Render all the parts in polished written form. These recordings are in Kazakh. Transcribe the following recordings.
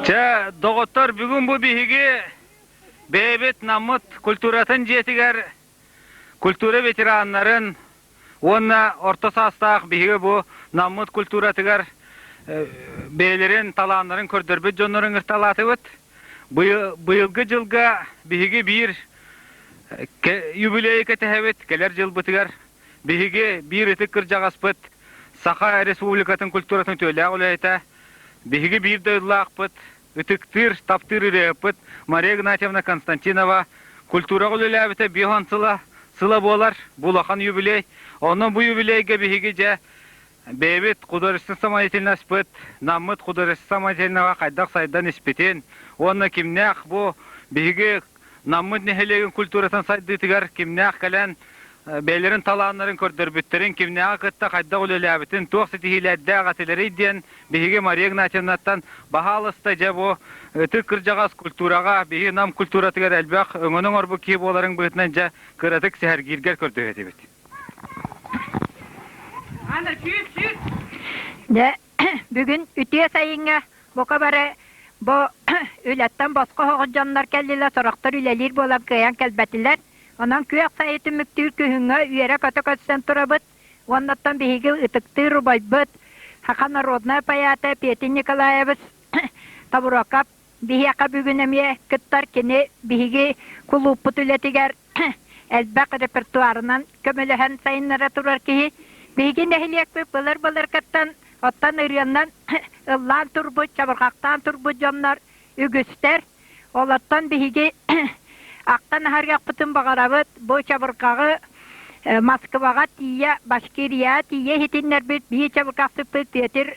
Çe doktor bugün bu bihigi bebet namıt kulturatın jetiger kultura veteranların onna orta sastaq bihigi bu namıt kulturatıgar beylerin talanların kördürbüt jonların ırtalatıbıt bıyılgı jılga bihigi bir юбилей кетебет келер жыл бытыгар бихиге бир итик кыржагаспыт Саха Республикатын культуратын төлө улайта бихиге бир дыйлакпыт итиктир таптыр ирепыт Мария Игнатьевна Константинова культура улайлабыта бихон сыла болар булахан юбилей оны бу юбилейге бихиге же бебет художественный самостоятельность намыт художественный самостоятельного кайдак сайдан испетен оны кимнях бу бихиге намыт нехелеген культуратын сайдытыгар кимнях калан бейлерин таланларын көрдөрбүттерин кимнега кытта кайда улелябытын токситихилерде гателериден биге Мария Игнатьевнаттан бахалыста же бу тыкыр жагас культурага биги нам культуратыгар элбак өңөнүң орбу ки боларын бытынан же кыратык сәргиргер көрдөбөтүбүт. Ана чүп. Да бүгүн үтүе сайынга бока бары бу үлеттен басқа хоғыджанлар кәллелі сұрақтар үлелер болып күйен кәлбәтілер. Онан күйек сайыты мүктір күйіңі үйері көті-көтістен тұрабыт. Оннаттан бейгі ұтықтыр ұбайбыт. Хақа народная паята Петин Николаевыз табурақап бейіқа бүгін әме күттар кені бейгі құлуппыт үлетігер әлбәқ репертуарынан көміліген сайынлара тұрар кейі. Бейгі нәхілек бұлыр кәттан оттан ұрыяннан ыллан турбут, чабырғақтан турбут жоннар, үгістер, олаттан бейге ақтан харгақ бұтын бағарабыт, бұл чабырғағы Москваға тие, Башкирия тие хетинлер бүт, бей чабырғақты бұт, Петр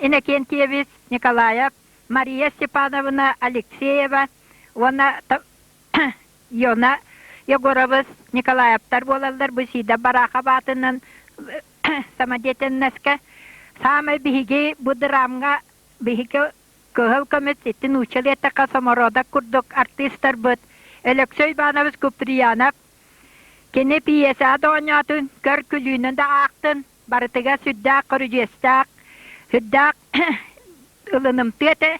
Иннокентьевич Николаев, Мария Степановна Алексеева, оны Йона Егоровыз Николаевтар болалар, бұл сида барақа батының самодетельностька самый беги будрамга беги көгөв көмөт сеттин училетака саморода курдук артисттар быт Алексей Иванович Куприянов кене пьеса донятын көр күлүүнүн да актын барытыга сүддак көрүжестак сүддак ылыным тете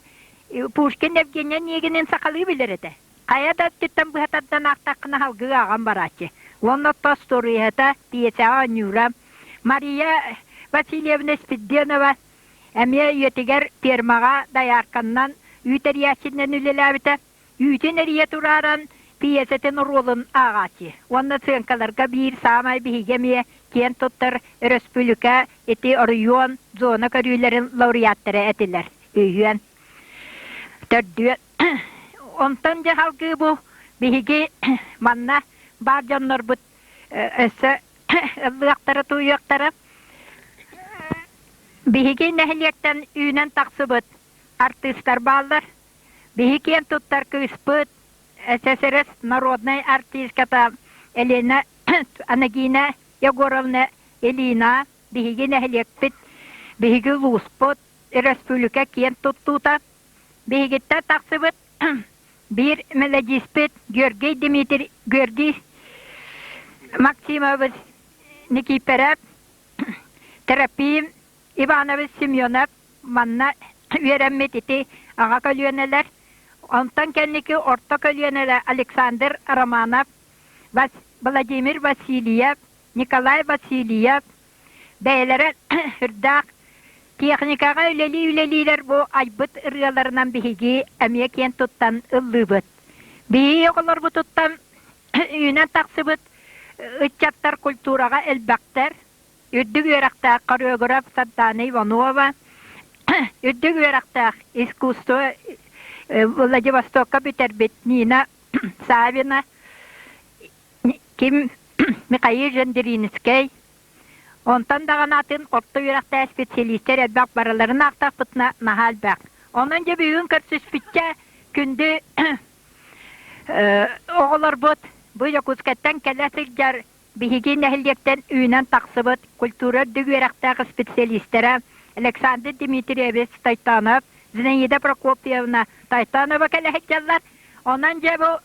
Пушкин Евгения Негинин сакалы билерете каяда түттөн быхатадан актакына халгы аган барачы онно тосторията пьеса нюра Мария Васильевна Спиденова әме үйетігер пермаға даярканнан үйтер ясинен үлеләбіті. Үйтен әрие тұраран пьесетін ролын ағачы. Онны сыңқаларға бір самай бігеме кен тұттыр республика еті орыйон зона көрүйлерін лауреаттары әтілер. Үйен. Төрді. Онтан же халқы бұл біге манна бар жаннар бұд өсі ыллықтары туйықтары Бихиге нәхілектен үйнен тақсыбыт артисттар балдар. Бихиген туттар күйіспыт СССР народный артистката Елена Анагина Егоровна Елена бихиге нәхілектпіт. Бихиге луспыт республика кен туттута. Бихигетті тақсыбыт бір мелодиспіт Георгий Дмитрий Георгий Максимович Никифоров, Терапим, Иванович Семенов, манна үйренмететі аға көлюенелер. Онтан кәнекі орта көлюенелер Александр Романов, Владимир Васильев, Николай Васильев, бәйлері үрдақ техникаға үлелейлер бұл айбыт ұрғаларынан бігеге әмекен тұттан ұлы бұд. Бігі оғылар бұ тұттан үйінен тақсы бұд. Үтчаттар культураға әлбәқтер, үддік өрақтақ қореограф Сантана Иванова, үддік өрақтақ искусство Владивостокқа бүтербет Нина Савина, Ким Михаил Жендеринскай, онтан даған атын орта өрақтақ специалистер әлбәқ бараларын ақтақ бұтына нағал бәқ. Онын же бүгін көрсіз бүтчә күнді оғылар бұт, Бұл күскеттен кәләсік жар бігеге нәхілдектен үйінен тақсыбыт культура дүгерақтағы специалистері Александр Дмитриевич Тайтанов, Зинаида Прокопьевна Тайтанова кәләсік жаллар. Онан же бұл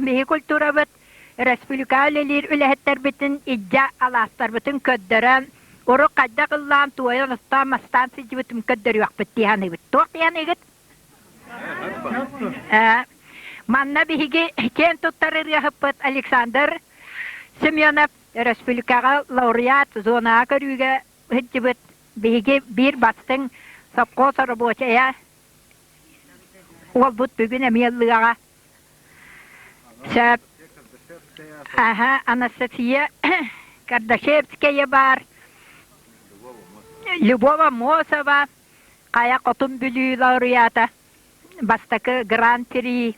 бігеге культура бұт республика өлелер үләхеттер бітін иджа аластар бітін көддірі Oro kadda qıllan tuwayan mastan sijibitim kaddari waqpattihan ibit. Tuwaqtihan igit? Manna bihigi ken tuttarir yahıppat Alexander Semyonov Respublikaga laureat zona karüge hicibit bihigi bir bastın sapko saraboçaya ol but bugün emiyallığa Sep Anastasia Kardashevskaya var Lyubova Mosova Kaya Kotum Bülü laureata Bastakı Grand Prix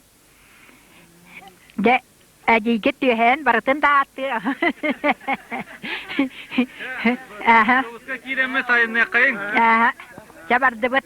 De git tühen baratın dağıttı. Aha. Uska kireme sayın ne kayın? Aha. Jabardı bıt.